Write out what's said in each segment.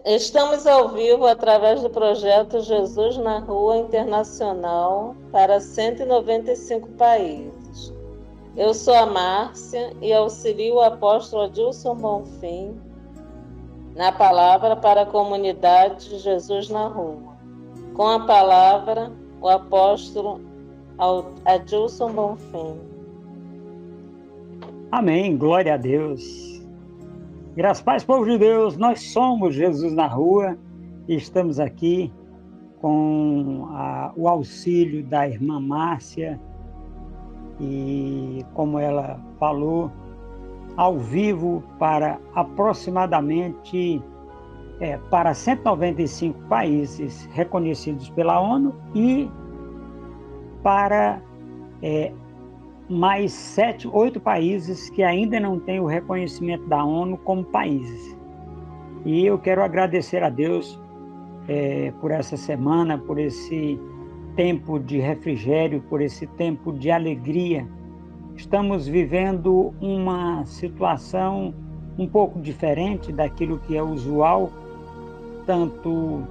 Estamos ao vivo através do projeto Jesus na Rua Internacional para 195 países. Eu sou a Márcia e auxilio o apóstolo Adilson Bonfim na palavra para a comunidade de Jesus na Rua. Com a palavra, o apóstolo Adilson Bonfim. Amém, glória a Deus. Graças, paz, povo de Deus, nós somos Jesus na Rua e estamos aqui com o auxílio da irmã Márcia e, como ela falou, ao vivo para aproximadamente para 195 países reconhecidos pela ONU e para mais 7, 8 países que ainda não têm o reconhecimento da ONU como países. E eu quero agradecer a Deus por essa semana, por esse tempo de refrigério, por esse tempo de alegria. Estamos vivendo uma situação um pouco diferente daquilo que é usual, tanto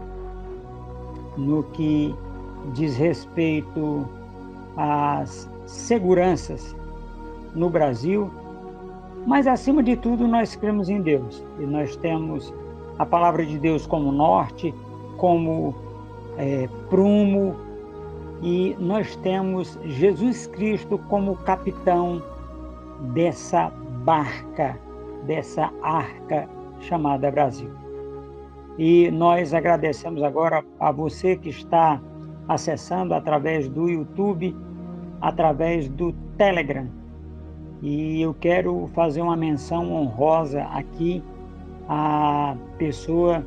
no que diz respeito às seguranças no Brasil, mas acima de tudo nós cremos em Deus e nós temos a palavra de Deus como norte, como prumo, e nós temos Jesus Cristo como capitão dessa barca, dessa arca chamada Brasil. E nós agradecemos agora a você que está acessando através do YouTube, através do Telegram. E eu quero fazer uma menção honrosa aqui à pessoa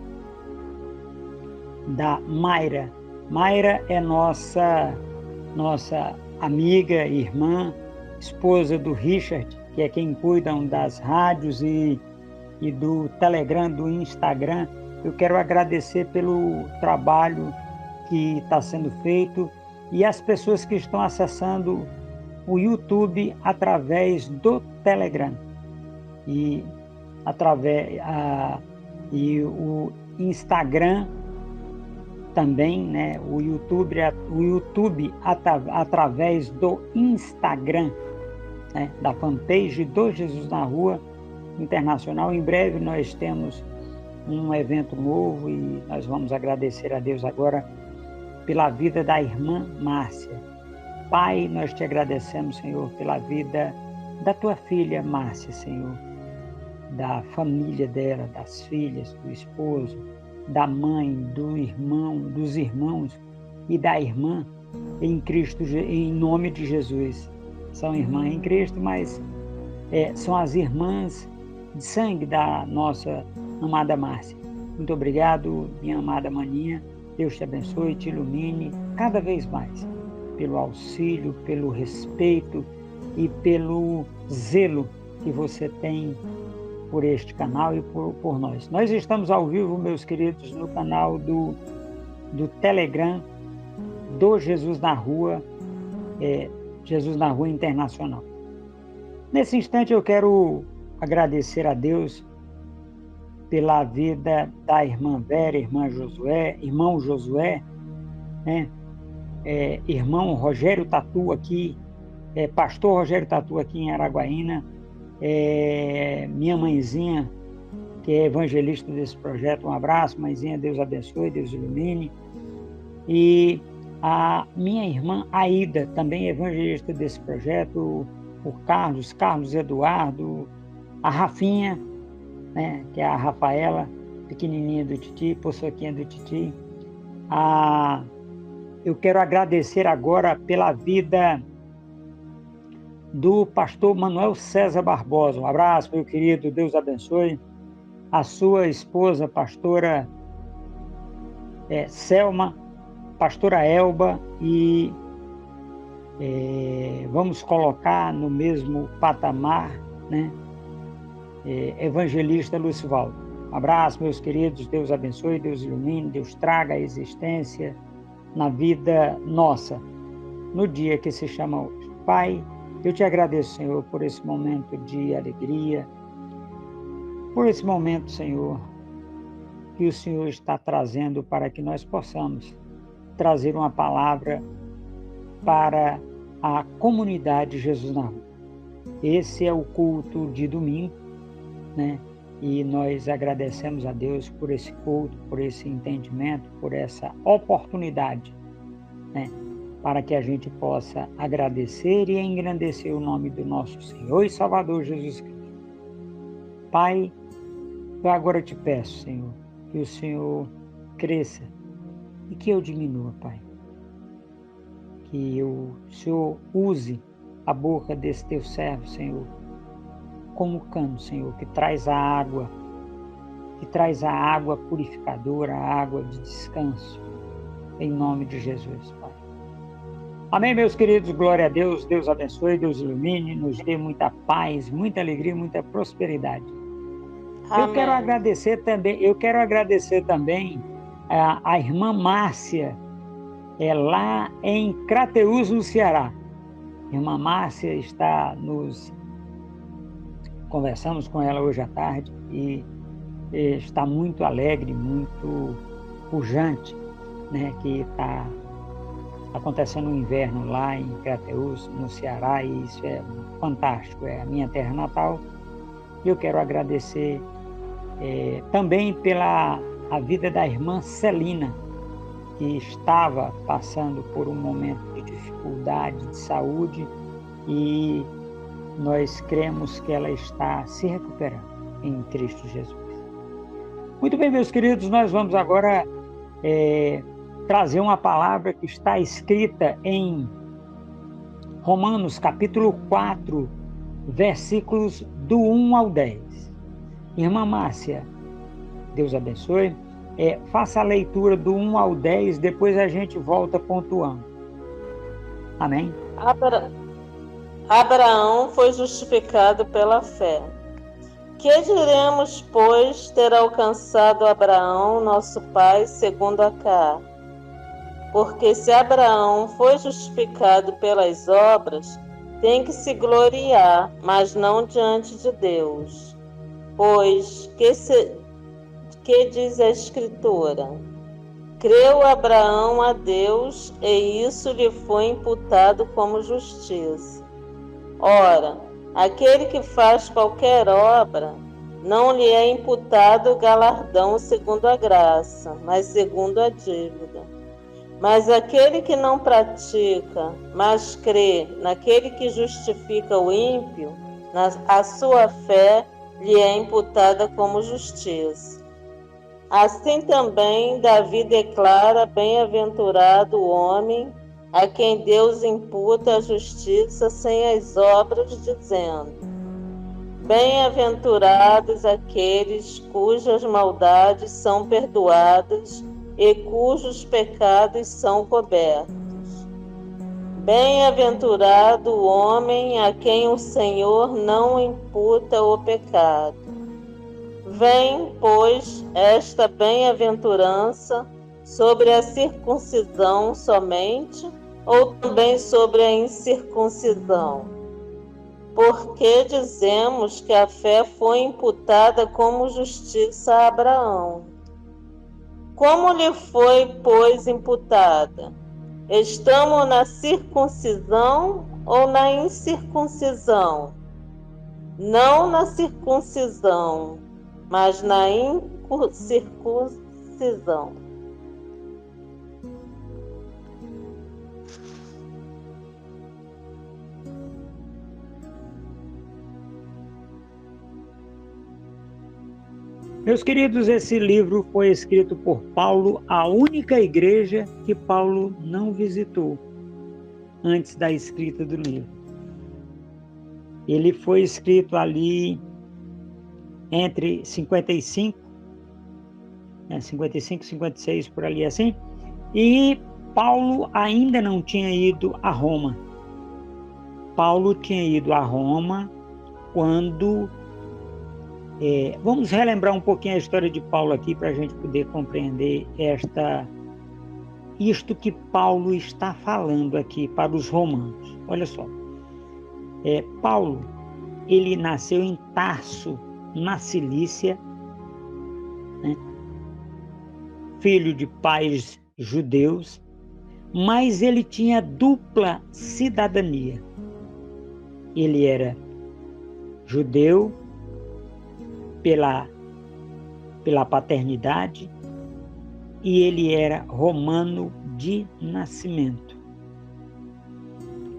da Mayra. Mayra é nossa amiga, irmã, esposa do Richard, que é quem cuida das rádios e do Telegram, do Instagram. Eu quero agradecer pelo trabalho que está sendo feito e as pessoas que estão acessando o YouTube através do Telegram e e o Instagram também, né? O YouTube através do Instagram, né? Da fanpage do Jesus na Rua Internacional. Em breve nós temos um evento novo e nós vamos agradecer a Deus agora pela vida da irmã Márcia. Pai, nós te agradecemos, Senhor, pela vida da tua filha Márcia, Senhor, da família dela, das filhas, do esposo, da mãe, do irmão, dos irmãos e da irmã em Cristo, em nome de Jesus. São irmãs em Cristo, mas são as irmãs de sangue da nossa amada Márcia. Muito obrigado, minha amada maninha. Deus te abençoe e te ilumine cada vez mais pelo auxílio, pelo respeito e pelo zelo que você tem por este canal e por nós. Nós estamos ao vivo, meus queridos, no canal do Telegram do Jesus na Rua, Jesus na Rua Internacional. Nesse instante eu quero agradecer a Deus pela vida da irmã Vera, irmão Josué, né? Irmão Rogério Tatu aqui, pastor Rogério Tatu aqui em Araguaína, minha mãezinha, que é evangelista desse projeto, um abraço, mãezinha, Deus abençoe, Deus ilumine, e a minha irmã Aida, também evangelista desse projeto, o Carlos Eduardo, a Rafinha, né, que é a Rafaela, pequenininha do Titi, poçoquinha do Titi. Eu quero agradecer agora pela vida do pastor Manuel César Barbosa. Um abraço, meu querido, Deus abençoe. A sua esposa, pastora Selma, pastora Elba e vamos colocar no mesmo patamar, né? Evangelista Lucivaldo. Um abraço, meus queridos, Deus abençoe, Deus ilumine, Deus traga a existência na vida nossa, no dia que se chama hoje. Pai, eu te agradeço, Senhor, por esse momento de alegria, por esse momento, Senhor, que o Senhor está trazendo para que nós possamos trazer uma palavra para a comunidade Jesus na Rua. Esse é o culto de domingo, né? E nós agradecemos a Deus por esse culto, por esse entendimento, por essa oportunidade, né? Para que a gente possa agradecer e engrandecer o nome do nosso Senhor e Salvador Jesus Cristo. Pai, eu agora te peço, Senhor, que o Senhor cresça e que eu diminua, Pai. Que o Senhor use a boca desse teu servo, Senhor, como cano, Senhor, que traz a água purificadora, a água de descanso, em nome de Jesus, Pai. Amém, meus queridos, glória a Deus, Deus abençoe, Deus ilumine, nos dê muita paz, muita alegria, muita prosperidade. Amém. Eu quero agradecer também a irmã Márcia, lá em Crateús, no Ceará. Irmã Márcia conversamos com ela hoje à tarde e está muito alegre, muito pujante, né, que está acontecendo um inverno lá em Crateús, no Ceará, e isso é fantástico, é a minha terra natal. E eu quero agradecer também pela a vida da irmã Celina, que estava passando por um momento de dificuldade de saúde, e nós cremos que ela está se recuperando em Cristo Jesus. Muito bem, meus queridos, nós vamos agora trazer uma palavra que está escrita em Romanos capítulo 4, versículos do 1 ao 10. Irmã Márcia, Deus abençoe. Faça a leitura do 1 ao 10, depois a gente volta pontuando. Amém? Abraão foi justificado pela fé. Que diremos, pois, ter alcançado Abraão, nosso pai, segundo a carne? Porque se Abraão foi justificado pelas obras, tem que se gloriar, mas não diante de Deus. Pois, que diz a Escritura? Creu Abraão a Deus, e isso lhe foi imputado como justiça. Ora, aquele que faz qualquer obra, não lhe é imputado galardão segundo a graça, mas segundo a dívida. Mas aquele que não pratica, mas crê naquele que justifica o ímpio, a sua fé lhe é imputada como justiça. Assim também Davi declara: bem-aventurado o homem a quem Deus imputa a justiça sem as obras, dizendo: bem-aventurados aqueles cujas maldades são perdoadas e cujos pecados são cobertos. Bem-aventurado o homem a quem o Senhor não imputa o pecado. Vem, pois, esta bem-aventurança sobre a circuncisão somente, ou também sobre a incircuncisão? Porque dizemos que a fé foi imputada como justiça a Abraão. Como lhe foi, pois, imputada? Estamos na circuncisão ou na incircuncisão? Não na circuncisão, mas na incircuncisão. Meus queridos, esse livro foi escrito por Paulo, a única igreja que Paulo não visitou antes da escrita do livro. Ele foi escrito ali entre 55 e 56, por ali assim, e Paulo ainda não tinha ido a Roma. Paulo tinha ido a Roma quando... vamos relembrar um pouquinho a história de Paulo aqui para a gente poder compreender isto que Paulo está falando aqui para os romanos. Olha só, Paulo, ele nasceu em Tarso, na Cilícia, né? filho de pais judeus, mas ele tinha dupla cidadania. Ele era judeu pela paternidade e ele era romano de nascimento.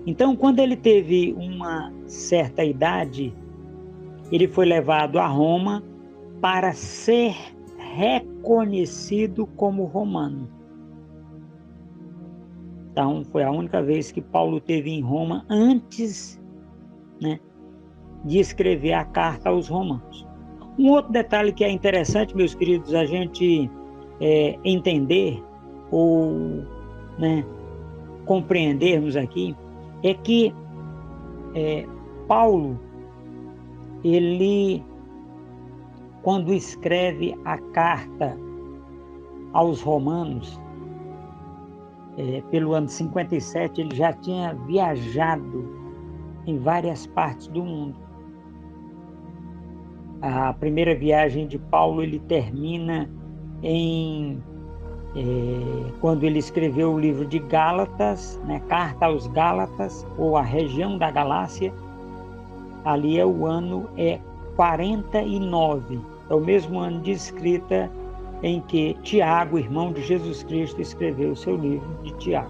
Então, quando ele teve uma certa idade, ele foi levado a Roma para ser reconhecido como romano. Então, foi a única vez que Paulo esteve em Roma antes, de escrever a carta aos romanos. Um outro detalhe que é interessante, meus queridos, a gente entender ou compreendermos aqui, é que Paulo, ele, quando escreve a carta aos romanos, pelo ano 57, ele já tinha viajado em várias partes do mundo. A primeira viagem de Paulo, ele termina quando ele escreveu o livro de Gálatas, Carta aos Gálatas, ou a região da Galácia. Ali o ano 49, é o mesmo ano de escrita em que Tiago, irmão de Jesus Cristo, escreveu o seu livro de Tiago.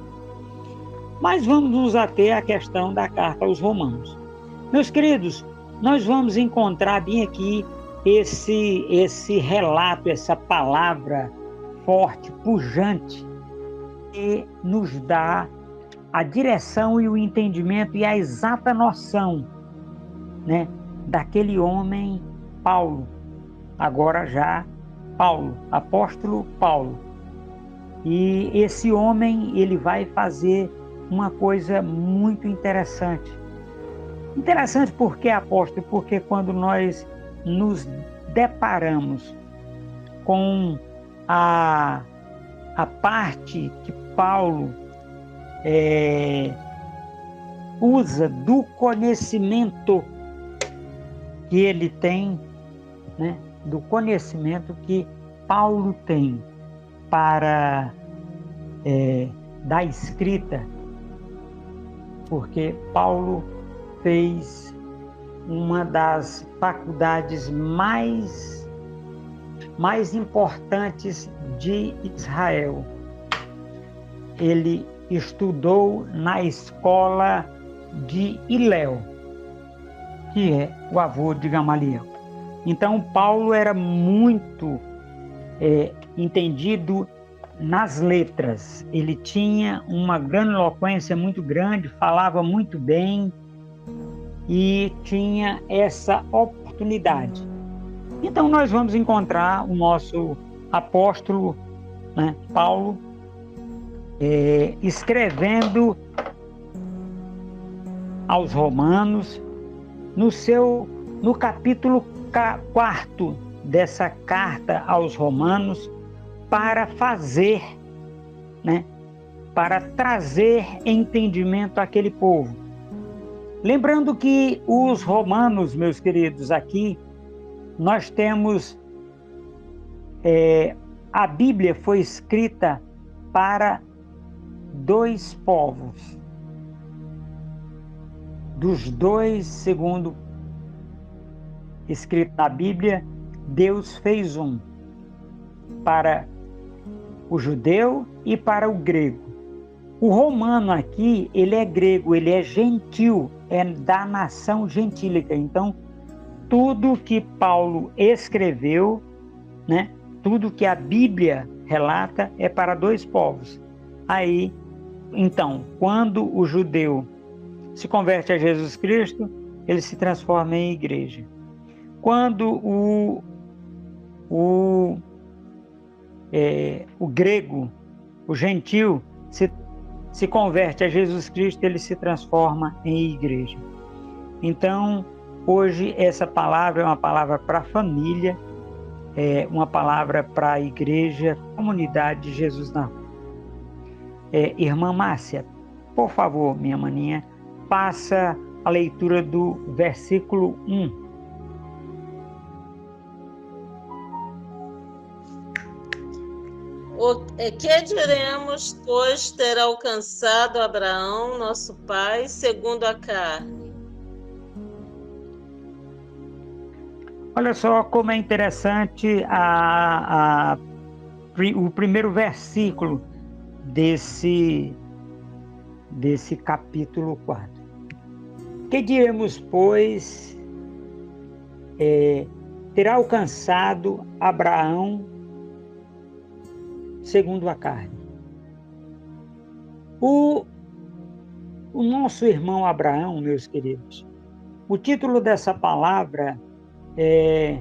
Mas vamos nos ater à questão da carta aos romanos. Meus queridos, nós vamos encontrar bem aqui esse relato, essa palavra forte, pujante, que nos dá a direção e o entendimento e a exata noção, daquele homem Paulo, agora já Paulo, apóstolo Paulo. E esse homem, ele vai fazer uma coisa muito interessante. Interessante por quê, apóstolo? Porque quando nós nos deparamos com a parte que Paulo usa do conhecimento que ele tem, do conhecimento que Paulo tem para da escrita, porque Paulo fez uma das faculdades mais importantes de Israel. Ele estudou na escola de Hilel, que é o avô de Gamaliel. Então, Paulo era muito entendido nas letras. Ele tinha uma grandiloquência muito grande, falava muito bem e tinha essa oportunidade. Então, nós vamos encontrar o nosso apóstolo, Paulo, escrevendo aos romanos, no capítulo 4 dessa carta aos romanos, para fazer, para trazer entendimento àquele povo. Lembrando que os romanos, meus queridos, aqui nós temos a Bíblia foi escrita para 2 povos. Dos 2, segundo escrito na Bíblia, Deus fez um, para o judeu e para o grego. O romano aqui, ele é grego, ele é gentil, é da nação gentílica. Então, tudo que Paulo escreveu, tudo que a Bíblia relata é para 2 povos. Aí, então, quando o judeu se converte a Jesus Cristo, ele se transforma em igreja. Quando o grego, o gentil, se converte a Jesus Cristo, ele se transforma em igreja. Então, hoje, essa palavra é uma palavra para a família, uma palavra para a igreja, comunidade de Jesus na Rua. Irmã Márcia, por favor, minha maninha, faça a leitura do versículo 1. Que diremos, pois, ter alcançado Abraão, nosso pai, segundo a carne? Olha só como é interessante o primeiro versículo desse capítulo 4. Que diremos, pois, ter alcançado Abraão segundo a carne? O nosso irmão Abraão, meus queridos, o título dessa palavra é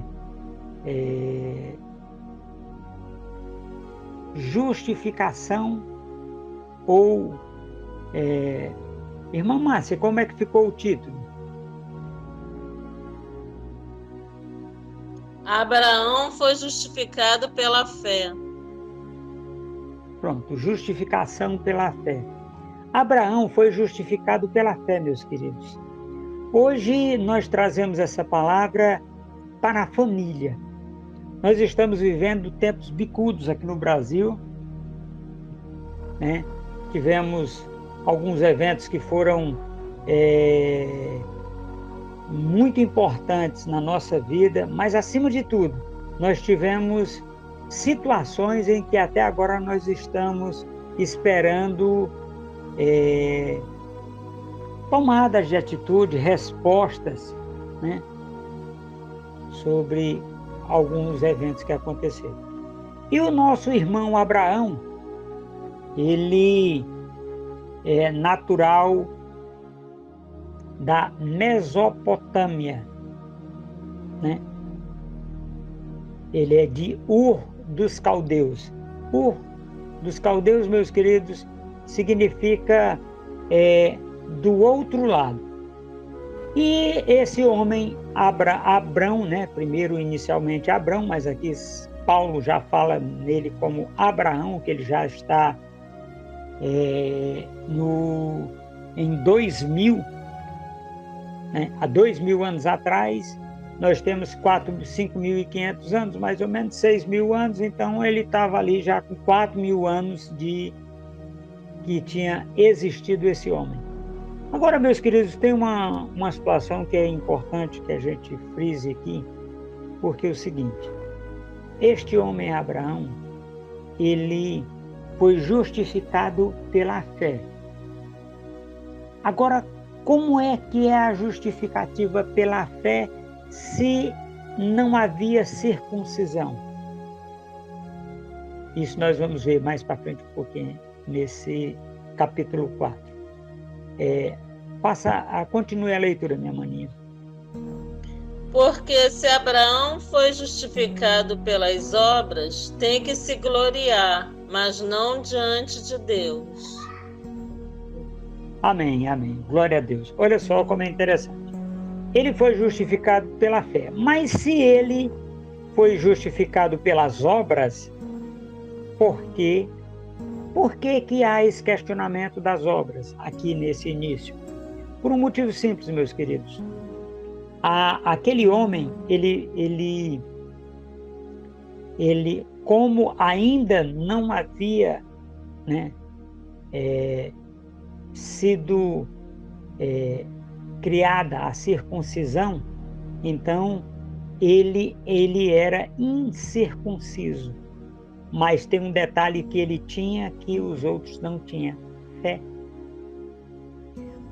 justificação ou... Irmã Márcia, como é que ficou o título? Abraão foi justificado pela fé. Pronto, justificação pela fé. Abraão foi justificado pela fé, meus queridos. Hoje nós trazemos essa palavra para a família. Nós estamos vivendo tempos bicudos aqui no Brasil, né? Tivemos alguns eventos que foram muito importantes na nossa vida, mas acima de tudo, nós tivemos situações em que até agora nós estamos esperando tomadas de atitude, respostas, né, sobre alguns eventos que aconteceram. E o nosso irmão Abraão, ele é natural da Mesopotâmia, né? Ele é de Ur dos Caldeus. Ur dos Caldeus, meus queridos, significa do outro lado. E esse homem, Abrão, né? Primeiro, inicialmente, Abrão, mas aqui Paulo já fala nele como Abraão, que ele já está em 2000, né? Há 2000 anos atrás, nós temos 5.500 anos, mais ou menos 6.000 anos, então ele estava ali já com 4.000 anos de que tinha existido esse homem. Agora, meus queridos, tem uma situação que é importante que a gente frise aqui, porque é o seguinte: este homem Abraão, ele foi justificado pela fé. Agora, como é que é a justificativa pela fé se não havia circuncisão? Isso nós vamos ver mais para frente um pouquinho, nesse capítulo 4. Continue a leitura, minha maninha. Porque se Abraão foi justificado pelas obras, tem que se gloriar, mas não diante de Deus. Amém, amém. Glória a Deus. Olha só como é interessante. Ele foi justificado pela fé. Mas se ele foi justificado pelas obras, por quê? Por que há esse questionamento das obras aqui nesse início? Por um motivo simples, meus queridos. Aquele homem, ele, como ainda não havia, né, sido criada a circuncisão, então ele era incircunciso. Mas tem um detalhe que ele tinha que os outros não tinham: fé.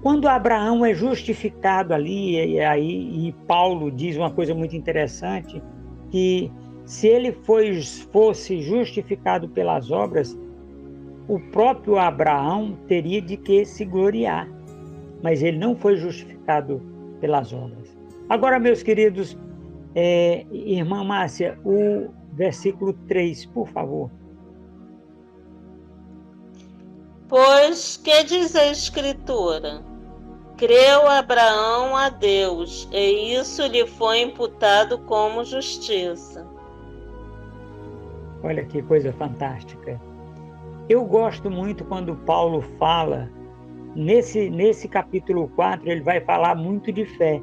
Quando Abraão é justificado ali, e Paulo diz uma coisa muito interessante, que se ele fosse justificado pelas obras, o próprio Abraão teria de que se gloriar. Mas ele não foi justificado pelas obras. Agora, meus queridos, irmã Márcia, o versículo 3, por favor. Pois que diz a Escritura? Creu Abraão a Deus, e isso lhe foi imputado como justiça. Olha que coisa fantástica. Eu gosto muito quando Paulo fala, nesse capítulo 4, ele vai falar muito de fé.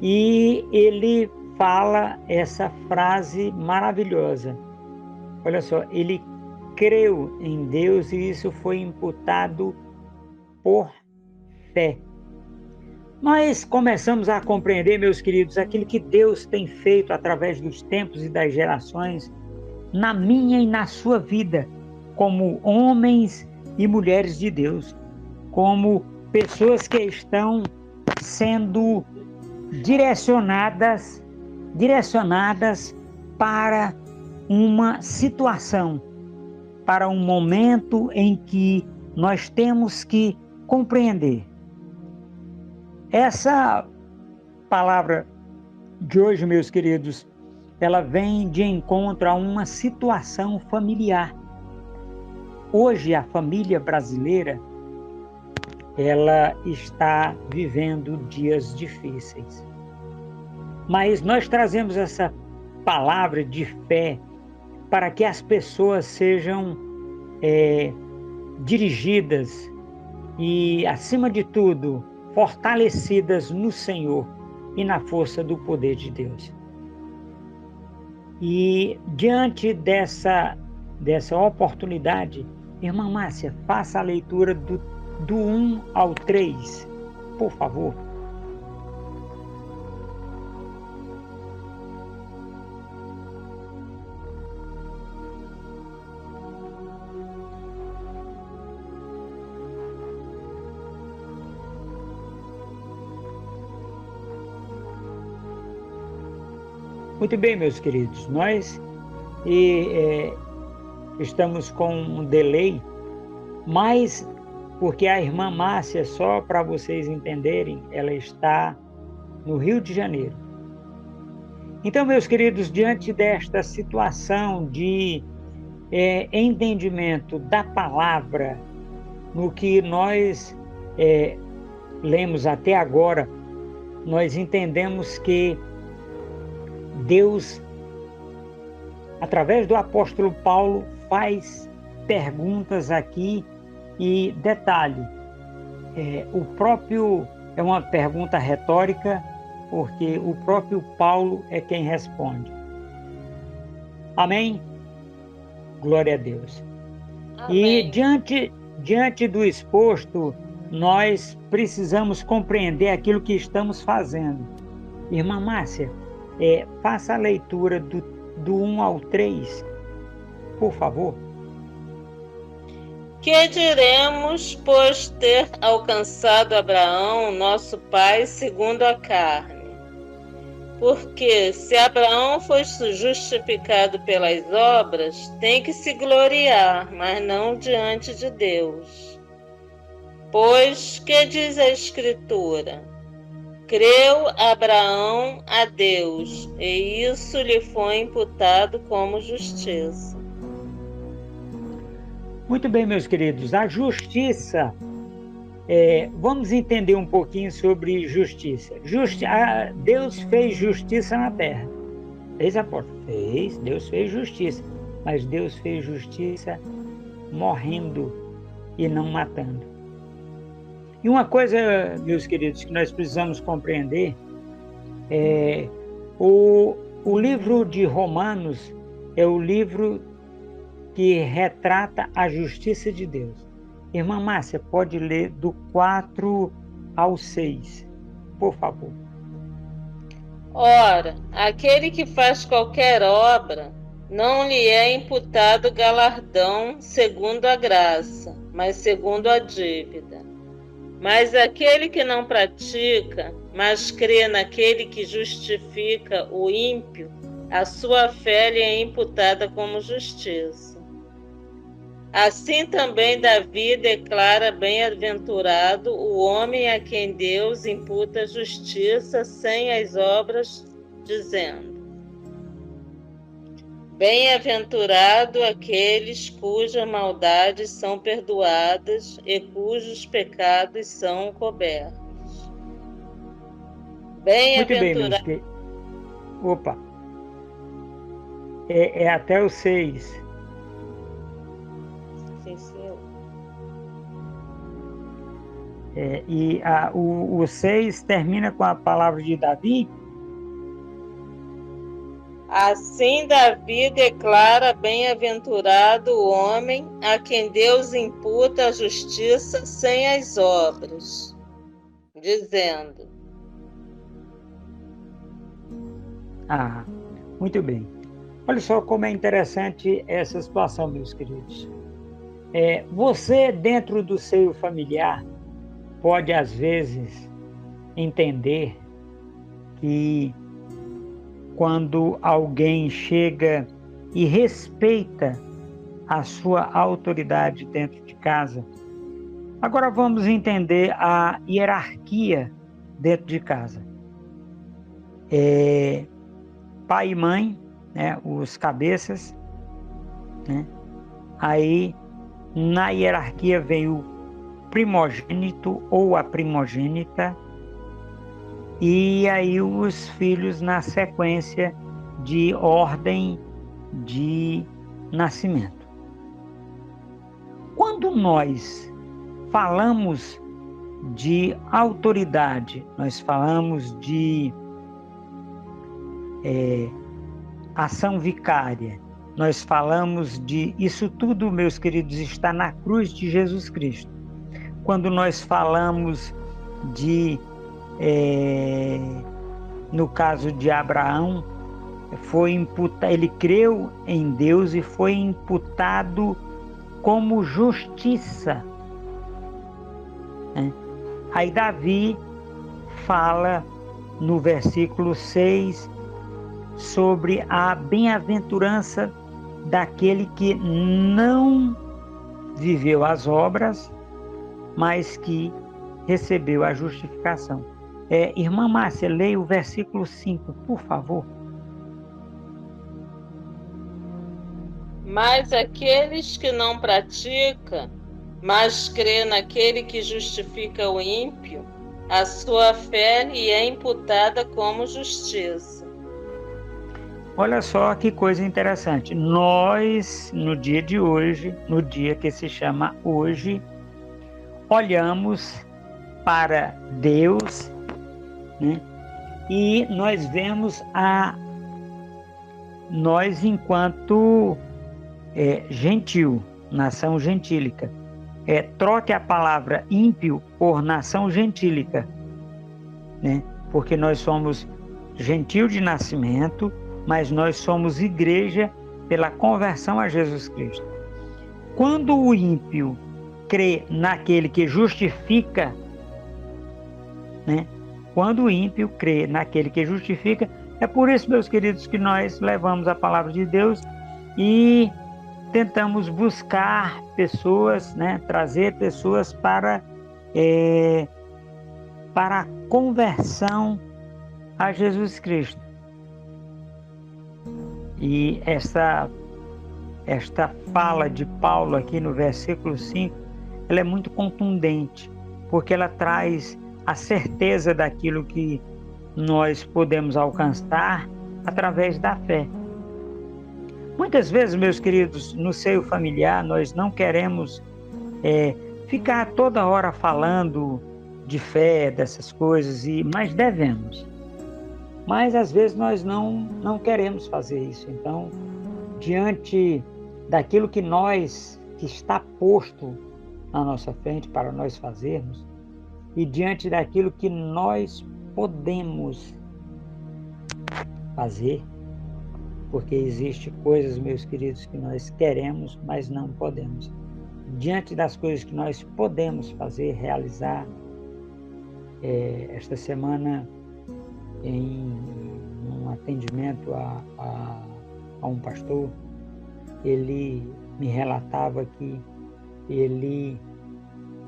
E ele fala essa frase maravilhosa. Olha só, ele creu em Deus e isso foi imputado por fé. Nós começamos a compreender, meus queridos, aquilo que Deus tem feito através dos tempos e das gerações na minha e na sua vida, como homens e mulheres de Deus, como pessoas que estão sendo direcionadas para uma situação, para um momento em que nós temos que compreender. Essa palavra de hoje, meus queridos, ela vem de encontro a uma situação familiar. Hoje a família brasileira, ela está vivendo dias difíceis. Mas nós trazemos essa palavra de fé para que as pessoas sejam dirigidas e, acima de tudo, fortalecidas no Senhor e na força do poder de Deus. E diante dessa oportunidade, irmã Márcia, faça a leitura do 1 ao 3, por favor. Muito bem, meus queridos, nós estamos com um delay, mas porque a irmã Márcia, só para vocês entenderem, ela está no Rio de Janeiro. Então, meus queridos, diante desta situação de entendimento da palavra, no que nós lemos até agora, nós entendemos que Deus, através do apóstolo Paulo, faz perguntas aqui e detalhe, é uma pergunta retórica, porque o próprio Paulo é quem responde. Amém? Glória a Deus. Amém. E diante do exposto, nós precisamos compreender aquilo que estamos fazendo. Irmã Márcia, faça a leitura do 1 ao 3, por favor. Que diremos, pois, ter alcançado Abraão, nosso pai, segundo a carne? Porque se Abraão foi justificado pelas obras, tem que se gloriar, mas não diante de Deus. Pois, que diz a Escritura? Creu Abraão a Deus, e isso lhe foi imputado como justiça. Muito bem, meus queridos. A justiça, vamos entender um pouquinho sobre justiça. Deus fez justiça na terra. Fez a porta? Fez, Deus fez justiça. Mas Deus fez justiça morrendo e não matando. E uma coisa, meus queridos, que nós precisamos compreender o livro de Romanos é o livro que retrata a justiça de Deus. Irmã Márcia, pode ler do 4 ao 6, por favor. Ora, aquele que faz qualquer obra, não lhe é imputado galardão segundo a graça, mas segundo a dívida. Mas aquele que não pratica, mas crê naquele que justifica o ímpio, a sua fé lhe é imputada como justiça. Assim também Davi declara bem-aventurado o homem a quem Deus imputa justiça sem as obras, dizendo: Bem-aventurado aqueles cujas maldades são perdoadas e cujos pecados são cobertos. Bem-aventurado. Muito bem, opa. É até o 6. Sim, senhor. O 6 termina com a palavra de Davi. Assim Davi declara bem-aventurado o homem a quem Deus imputa a justiça sem as obras, dizendo: Ah, muito bem. Olha só como é interessante essa situação, meus queridos. Você, dentro do seio familiar, pode, às vezes, entender que quando alguém chega e respeita a sua autoridade dentro de casa. Agora vamos entender a hierarquia dentro de casa. Pai e mãe, né, os cabeças, né? Aí na hierarquia vem o primogênito ou a primogênita, e aí os filhos na sequência de ordem de nascimento. Quando nós falamos de autoridade, nós falamos de ação vicária, nós falamos de isso tudo, meus queridos, está na cruz de Jesus Cristo. Quando nós falamos de, no caso de Abraão, ele creu em Deus e foi imputado como justiça. Aí Davi fala no versículo 6 sobre a bem-aventurança daquele que não viveu as obras, mas que recebeu a justificação. Irmã Márcia, leia o versículo 5, por favor. Mas aqueles que não praticam, mas crê naquele que justifica o ímpio, a sua fé lhe é imputada como justiça. Olha só que coisa interessante. Nós, no dia de hoje, no dia que se chama hoje, olhamos para Deus, né? E nós vemos nós enquanto gentil, nação gentílica. Troque a palavra ímpio por nação gentílica, né? Porque nós somos gentil de nascimento, mas nós somos igreja pela conversão a Jesus Cristo. Quando o ímpio crê naquele que justifica, né? Quando o ímpio crê naquele que justifica, é por isso, meus queridos, que nós levamos a palavra de Deus e tentamos buscar pessoas, né? Trazer pessoas para a conversão a Jesus Cristo. E esta fala de Paulo aqui no versículo 5, ela é muito contundente, porque ela traz a certeza daquilo que nós podemos alcançar através da fé. Muitas vezes, meus queridos, no seio familiar, nós não queremos ficar toda hora falando de fé, dessas coisas, mas devemos. Mas às vezes nós não queremos fazer isso. Então, diante daquilo que está posto na nossa frente para nós fazermos, e diante daquilo que nós podemos fazer, porque existem coisas, meus queridos, que nós queremos, mas não podemos. Diante das coisas que nós podemos fazer, realizar, esta semana, em um atendimento a um pastor, ele me relatava que ele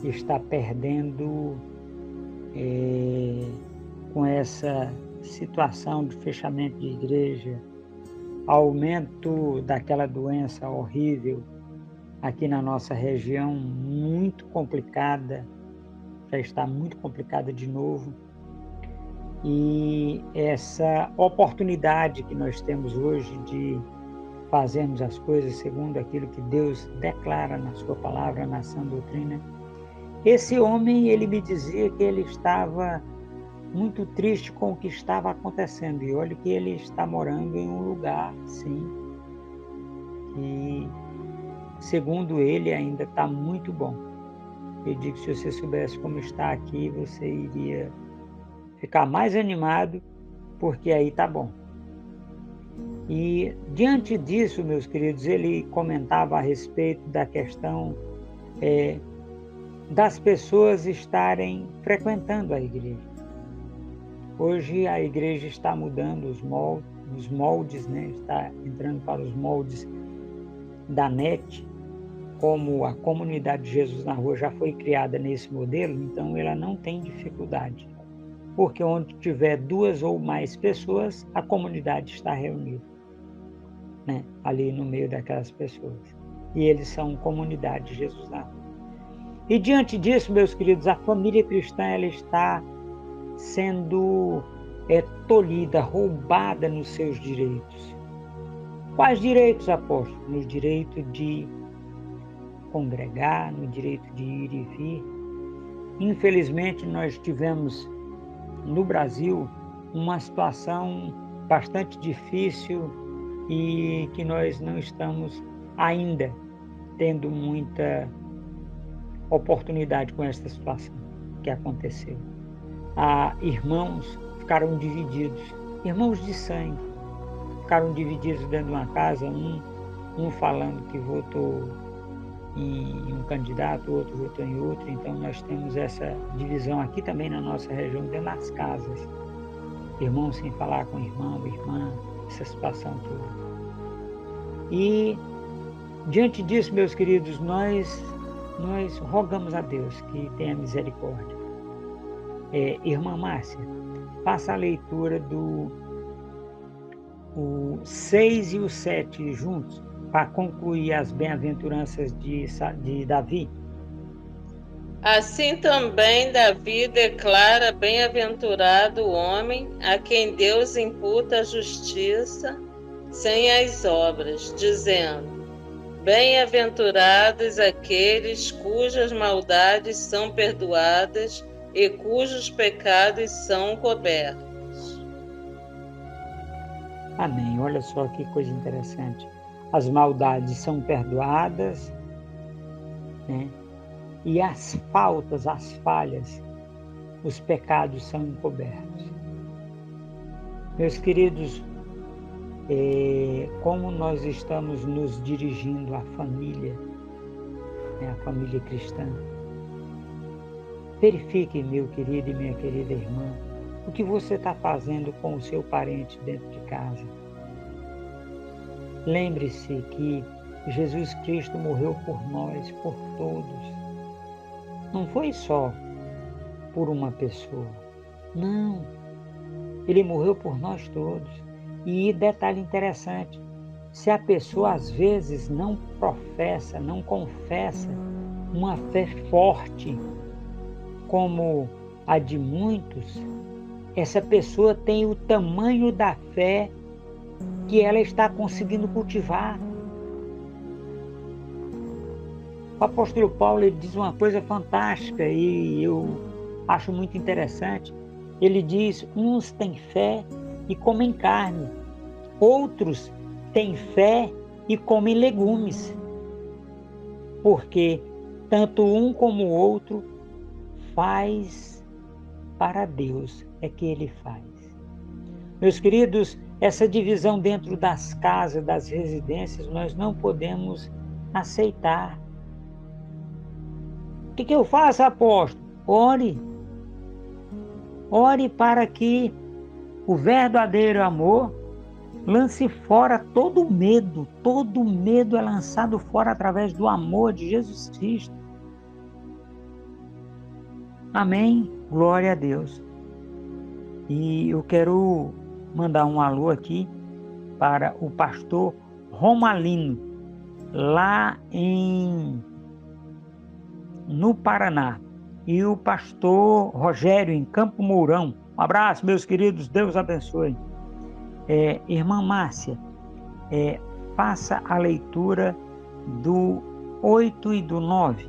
está perdendo com essa situação de fechamento de igreja, aumento daquela doença horrível aqui na nossa região, muito complicada, já está muito complicada de novo. E essa oportunidade que nós temos hoje de fazermos as coisas segundo aquilo que Deus declara na sua palavra, na sã doutrina. Esse homem, ele me dizia que ele estava muito triste com o que estava acontecendo. E olha que ele está morando em um lugar, sim, que, segundo ele, ainda está muito bom. Eu digo que se você soubesse como está aqui, você iria ficar mais animado, porque aí está bom. E diante disso, meus queridos, ele comentava a respeito da questão das pessoas estarem frequentando a igreja. Hoje a igreja está mudando os moldes, né? Está entrando para os moldes da NET, como a comunidade de Jesus na Rua já foi criada nesse modelo, então ela não tem dificuldade, porque onde tiver 2 ou mais pessoas, a comunidade está reunida, né? Ali no meio daquelas pessoas. E eles são comunidade de Jesus na Rua. E diante disso, meus queridos, a família cristã ela está sendo tolhida, roubada nos seus direitos. Quais direitos, apóstolo? No direito de congregar, no direito de ir e vir. Infelizmente, nós tivemos no Brasil uma situação bastante difícil e que nós não estamos ainda tendo muita oportunidade com essa situação que aconteceu. Irmãos ficaram divididos, irmãos de sangue, ficaram divididos dentro de uma casa, um falando que votou em um candidato, o outro votou em outro. Então nós temos essa divisão aqui também na nossa região, dentro das casas. Irmão sem falar com irmão, irmã, essa situação toda. E diante disso, meus queridos, nós rogamos a Deus que tenha misericórdia. Irmã Márcia, faça a leitura do 6 e o 7 juntos, para concluir as bem-aventuranças de Davi. Assim também Davi declara bem-aventurado o homem a quem Deus imputa a justiça sem as obras, dizendo: bem-aventurados aqueles cujas maldades são perdoadas e cujos pecados são cobertos. Amém. Olha só que coisa interessante. As maldades são perdoadas, né? E as faltas, as falhas, os pecados são encobertos. Meus queridos, como nós estamos nos dirigindo à família, né, à família cristã, verifique, meu querido e minha querida irmã, o que você está fazendo com o seu parente dentro de casa. Lembre-se que Jesus Cristo morreu por nós, por todos. Não foi só por uma pessoa. Não. Ele morreu por nós todos. E detalhe interessante, se a pessoa às vezes não professa, não confessa uma fé forte como a de muitos, essa pessoa tem o tamanho da fé que ela está conseguindo cultivar. O apóstolo Paulo ele diz uma coisa fantástica e eu acho muito interessante. Ele diz: uns têm fé e comem carne, outros têm fé e comem legumes, porque tanto um como o outro faz para Deus, é que ele faz. Meus queridos, essa divisão dentro das casas, das residências, nós não podemos aceitar. O que eu faço, apóstolo? Ore. Ore para que o verdadeiro amor lance fora todo medo. Todo medo é lançado fora através do amor de Jesus Cristo. Amém? Glória a Deus. E eu quero mandar um alô aqui para o pastor Romalino, lá no Paraná, e o pastor Rogério, em Campo Mourão. Um abraço, meus queridos, Deus abençoe. Irmã Márcia, faça a leitura do 8 e do 9.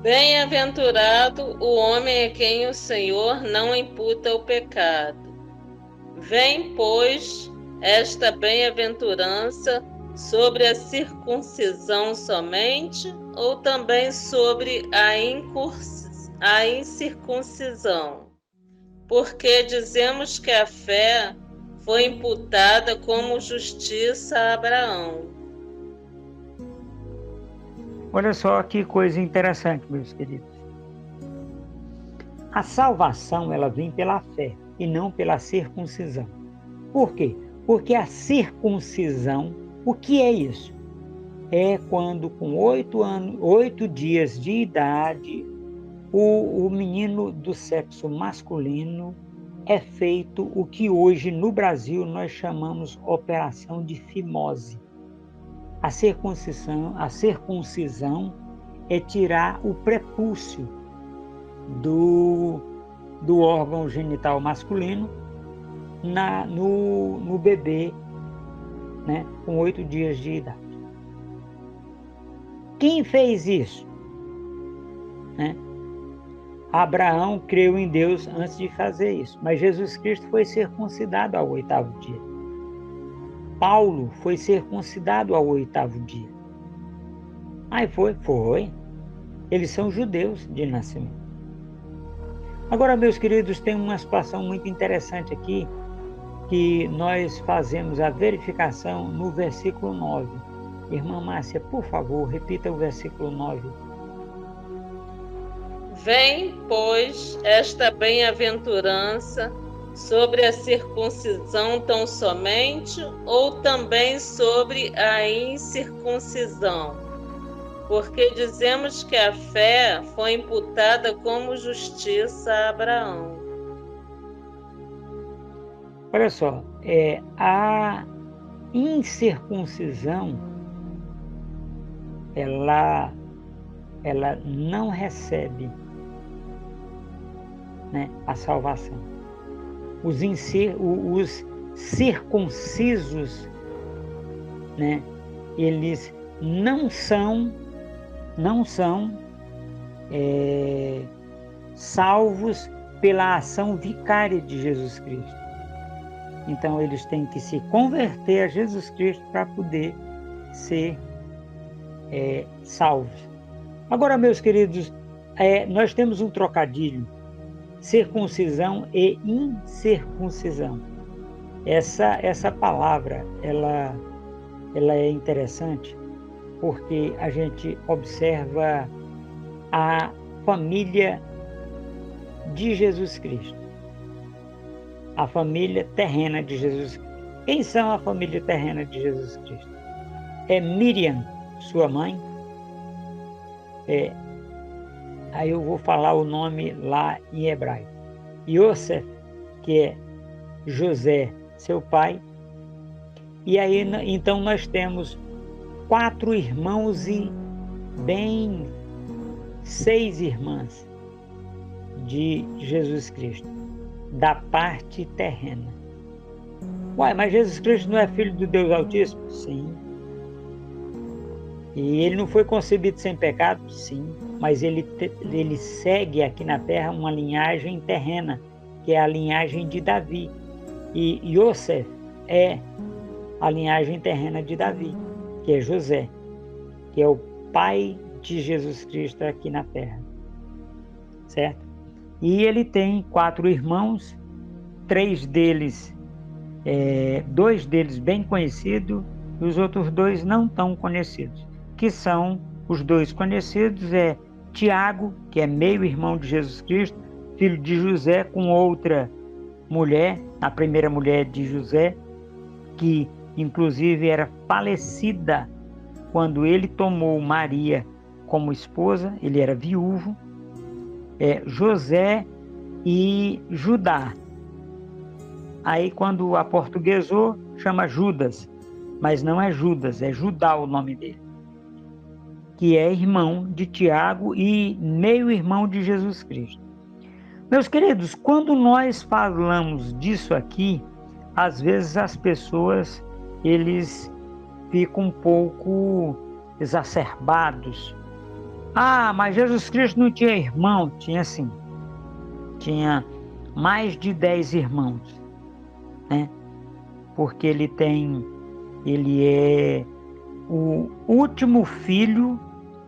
Bem-aventurado o homem a quem o Senhor não imputa o pecado. Vem, pois, esta bem-aventurança sobre a circuncisão somente, ou também sobre a incircuncisão? Porque dizemos que a fé foi imputada como justiça a Abraão. Olha só que coisa interessante, meus queridos. A salvação, ela vem pela fé e não pela circuncisão. Por quê? Porque a circuncisão, o que é isso? É quando com 8 dias de idade, o menino do sexo masculino é feito o que hoje no Brasil nós chamamos operação de fimose. A circuncisão é tirar o prepúcio do órgão genital masculino no bebê, né, com 8 dias de idade. Quem fez isso? Né? Abraão creu em Deus antes de fazer isso, mas Jesus Cristo foi circuncidado ao 8º dia. Paulo foi circuncidado ao 8º dia. Aí foi. Eles são judeus de nascimento. Agora, meus queridos, tem uma situação muito interessante aqui, que nós fazemos a verificação no versículo 9. Irmã Márcia, por favor, repita o versículo 9. Vem, pois, esta bem-aventurança sobre a circuncisão tão somente, ou também sobre a incircuncisão? Porque dizemos que a fé foi imputada como justiça a Abraão. Olha só, a incircuncisão, ela não recebe, né, a salvação. Os circuncisos, né, eles não são salvos pela ação vicária de Jesus Cristo. Então eles têm que se converter a Jesus Cristo para poder ser salvos. Agora, meus queridos, nós temos um trocadilho: circuncisão e incircuncisão. Essa palavra, ela é interessante, porque a gente observa a família de Jesus Cristo, a família terrena de Jesus Cristo. Quem são a família terrena de Jesus Cristo? É Miriam, sua mãe. Aí eu vou falar o nome lá em hebraico. Yosef, que é José, seu pai. E aí, então, nós temos 4 irmãos e 6 irmãs de Jesus Cristo, da parte terrena. Uai, mas Jesus Cristo não é filho do Deus Altíssimo? Sim. E ele não foi concebido sem pecado? Sim. Mas ele segue aqui na terra uma linhagem terrena, que é a linhagem de Davi. E Yosef é a linhagem terrena de Davi, que é José, que é o pai de Jesus Cristo aqui na terra. Certo? E ele tem 4 irmãos, 2 deles bem conhecidos e os outros 2 não tão conhecidos, que são os 2 conhecidos, Tiago, que é meio-irmão de Jesus Cristo, filho de José, com outra mulher, a primeira mulher de José, que inclusive era falecida quando ele tomou Maria como esposa, ele era viúvo. José e Judá. Aí quando aportuguesou, chama Judas, mas não é Judas, é Judá o nome dele, que é irmão de Tiago e meio-irmão de Jesus Cristo. Meus queridos, quando nós falamos disso aqui, às vezes as pessoas, eles ficam um pouco exacerbados, Ah, mas Jesus Cristo não tinha irmão? Tinha sim. Tinha mais de 10 irmãos, né? Porque ele é o último filho,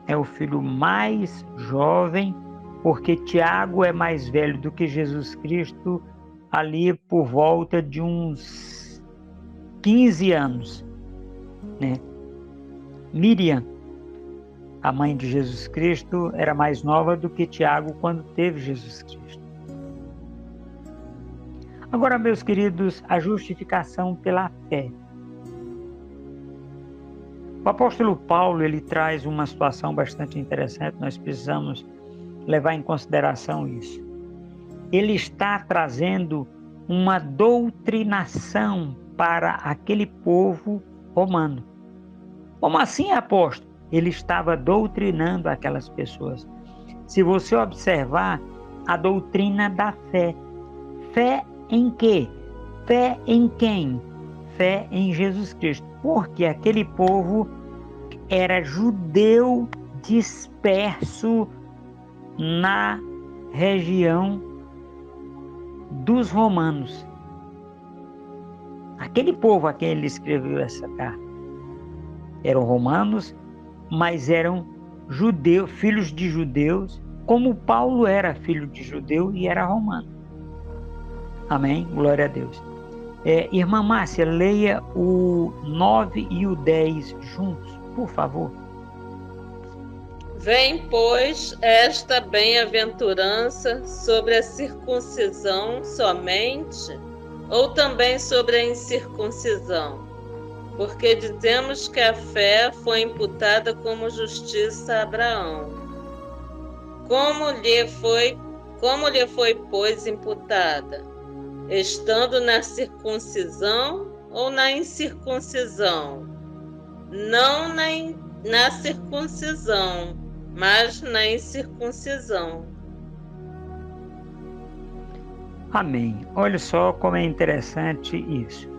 é o filho mais jovem, porque Tiago é mais velho do que Jesus Cristo, ali por volta de uns 15 anos, né? Miriam, a mãe de Jesus Cristo, era mais nova do que Tiago quando teve Jesus Cristo. Agora, meus queridos, a justificação pela fé. O apóstolo Paulo, ele traz uma situação bastante interessante, nós precisamos levar em consideração isso. Ele está trazendo uma doutrinação para aquele povo romano. Como assim, apóstolo? Ele estava doutrinando aquelas pessoas. Se você observar a doutrina da fé. Fé em quê? Fé em quem? Fé em Jesus Cristo. Porque aquele povo era judeu disperso na região dos romanos. Aquele povo a quem ele escreveu essa carta eram romanos, mas eram judeus, filhos de judeus, como Paulo era filho de judeu e era romano. Amém? Glória a Deus. Irmã Márcia, leia o 9 e o 10 juntos, por favor. Vem, pois, esta bem-aventurança sobre a circuncisão somente, ou também sobre a incircuncisão? Porque dizemos que a fé foi imputada como justiça a Abraão. Como lhe foi, pois, imputada? Estando na circuncisão ou na incircuncisão? Não na circuncisão, mas na incircuncisão. Amém. Olha só como é interessante isso.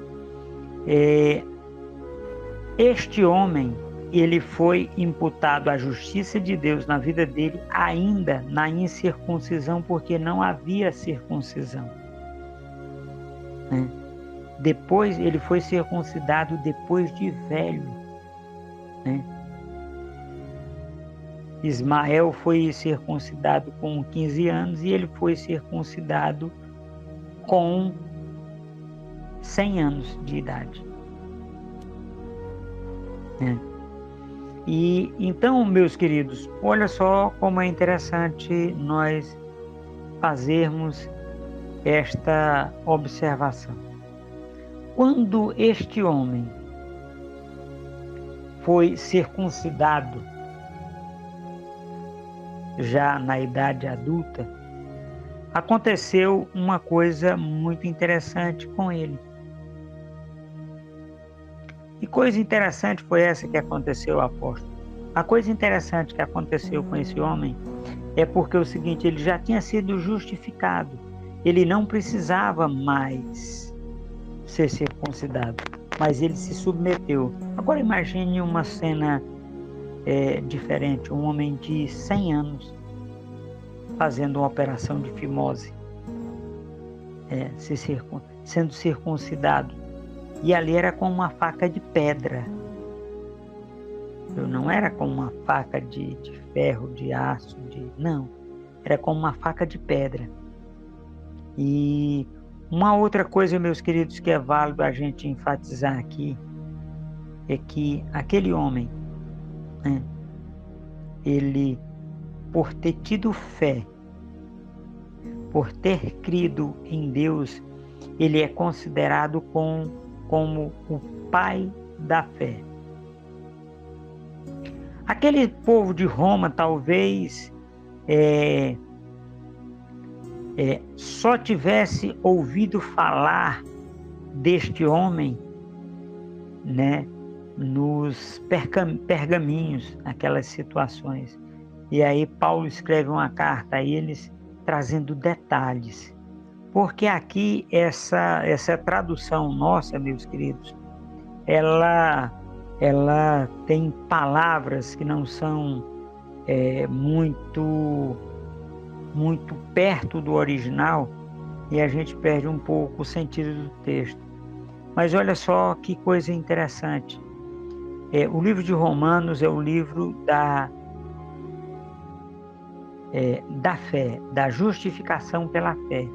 Este homem, ele foi imputado à justiça de Deus na vida dele ainda na incircuncisão, porque não havia circuncisão, né? Depois ele foi circuncidado depois de velho, né? Ismael foi circuncidado com 15 anos e ele foi circuncidado com 100 anos de idade. E então, meus queridos, olha só como é interessante nós fazermos esta observação. Quando este homem foi circuncidado, já na idade adulta, aconteceu uma coisa muito interessante com ele. Que coisa interessante foi essa que aconteceu, apóstolo? A coisa interessante que aconteceu com esse homem é porque o seguinte, ele já tinha sido justificado. Ele não precisava mais ser circuncidado, mas ele se submeteu. Agora imagine uma cena diferente, um homem de 100 anos fazendo uma operação de fimose, sendo circuncidado. E ali era com uma faca de pedra. Não era com uma faca de ferro, de aço, não. Era com uma faca de pedra. E uma outra coisa, meus queridos, que é válido a gente enfatizar aqui, é que aquele homem, né, ele, por ter tido fé, por ter crido em Deus, ele é considerado como o pai da fé. Aquele povo de Roma talvez só tivesse ouvido falar deste homem, né, nos pergaminhos, aquelas situações. E aí Paulo escreve uma carta a eles trazendo detalhes. Porque aqui essa tradução nossa, meus queridos, ela tem palavras que não são muito perto do original e a gente perde um pouco o sentido do texto. Mas olha só que coisa interessante. O livro de Romanos é o livro da fé, da justificação pela fé.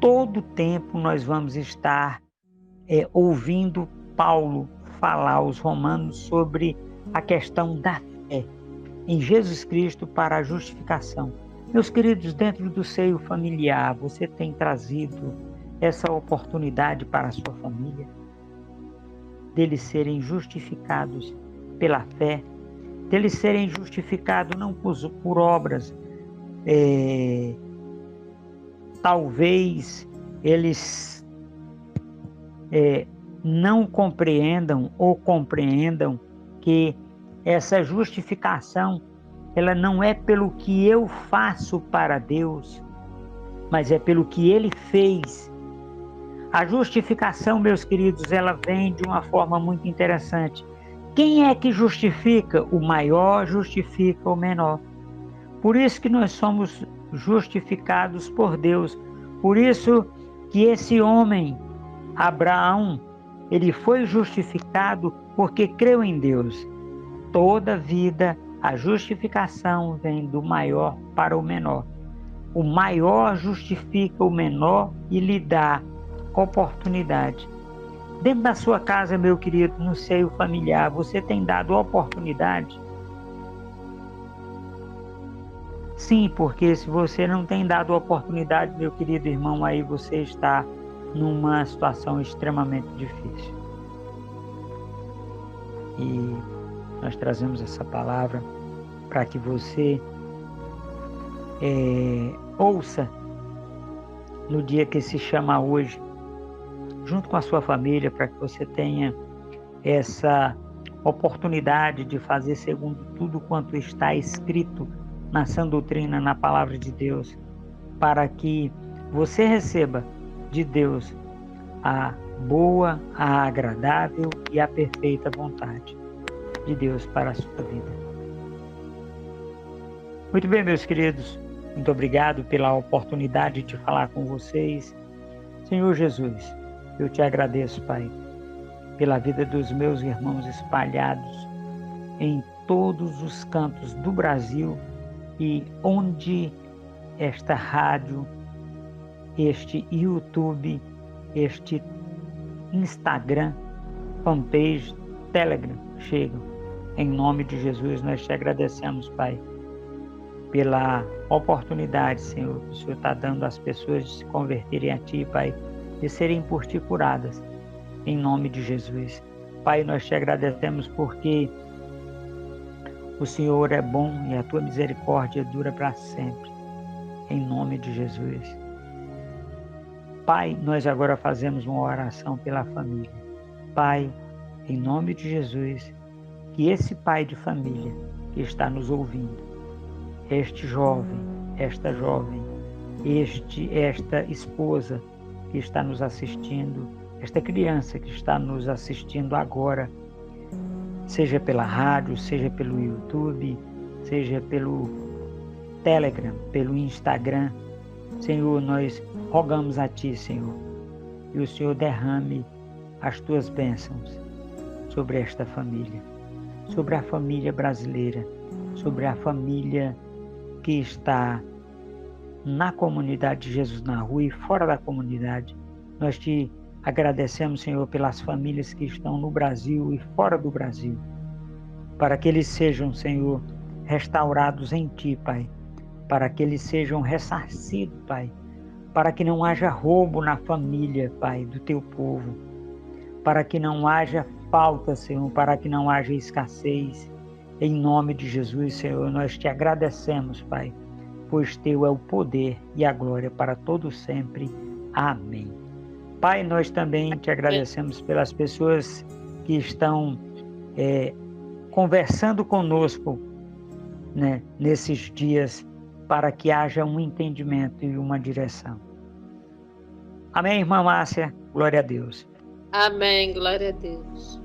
Todo tempo nós vamos estar ouvindo Paulo falar aos romanos sobre a questão da fé em Jesus Cristo para a justificação. Meus queridos, dentro do seio familiar, você tem trazido essa oportunidade para a sua família, deles serem justificados pela fé, deles serem justificados não por obras. Talvez eles não compreendam ou compreendam que essa justificação ela não é pelo que eu faço para Deus, mas é pelo que Ele fez. A justificação, meus queridos, ela vem de uma forma muito interessante. Quem é que justifica? O maior justifica o menor. Por isso que nós somos justificados por Deus. Por isso que esse homem, Abraão, ele foi justificado porque creu em Deus. Toda vida, a justificação vem do maior para o menor. O maior justifica o menor e lhe dá oportunidade. Dentro da sua casa, meu querido, no seio familiar, você tem dado oportunidade? Sim, porque se você não tem dado oportunidade, meu querido irmão, aí você está numa situação extremamente difícil. E nós trazemos essa palavra para que você ouça no dia que se chama hoje, junto com a sua família, para que você tenha essa oportunidade de fazer segundo tudo quanto está escrito na sã doutrina, na palavra de Deus, para que você receba de Deus a boa, a agradável e a perfeita vontade de Deus para a sua vida. Muito bem, meus queridos, muito obrigado pela oportunidade de falar com vocês. Senhor Jesus, eu te agradeço, Pai, pela vida dos meus irmãos espalhados em todos os cantos do Brasil e onde esta rádio, este YouTube, este Instagram, fanpage, Telegram chegam. Em nome de Jesus, nós te agradecemos, Pai, pela oportunidade, Senhor, que o Senhor está dando às pessoas de se converterem a Ti, Pai, de serem por Ti curadas, em nome de Jesus. Pai, nós te agradecemos porque o Senhor é bom e a Tua misericórdia dura para sempre, em nome de Jesus. Pai, nós agora fazemos uma oração pela família. Pai, em nome de Jesus, que esse pai de família que está nos ouvindo, este jovem, esta jovem, esta esposa que está nos assistindo, esta criança que está nos assistindo agora, seja pela rádio, seja pelo YouTube, seja pelo Telegram, pelo Instagram, Senhor, nós rogamos a Ti, Senhor, e o Senhor derrame as Tuas bênçãos sobre esta família, sobre a família brasileira, sobre a família que está na comunidade de Jesus na Rua e fora da comunidade. Nós Te agradecemos, Senhor, pelas famílias que estão no Brasil e fora do Brasil, para que eles sejam, Senhor, restaurados em Ti, Pai, para que eles sejam ressarcidos, Pai, para que não haja roubo na família, Pai, do Teu povo, para que não haja falta, Senhor, para que não haja escassez. Em nome de Jesus, Senhor, nós Te agradecemos, Pai, pois Teu é o poder e a glória para todo sempre. Amém. Pai, nós também Te agradecemos pelas pessoas que estão conversando conosco, né, nesses dias, para que haja um entendimento e uma direção. Amém, irmã Márcia? Glória a Deus. Amém, glória a Deus.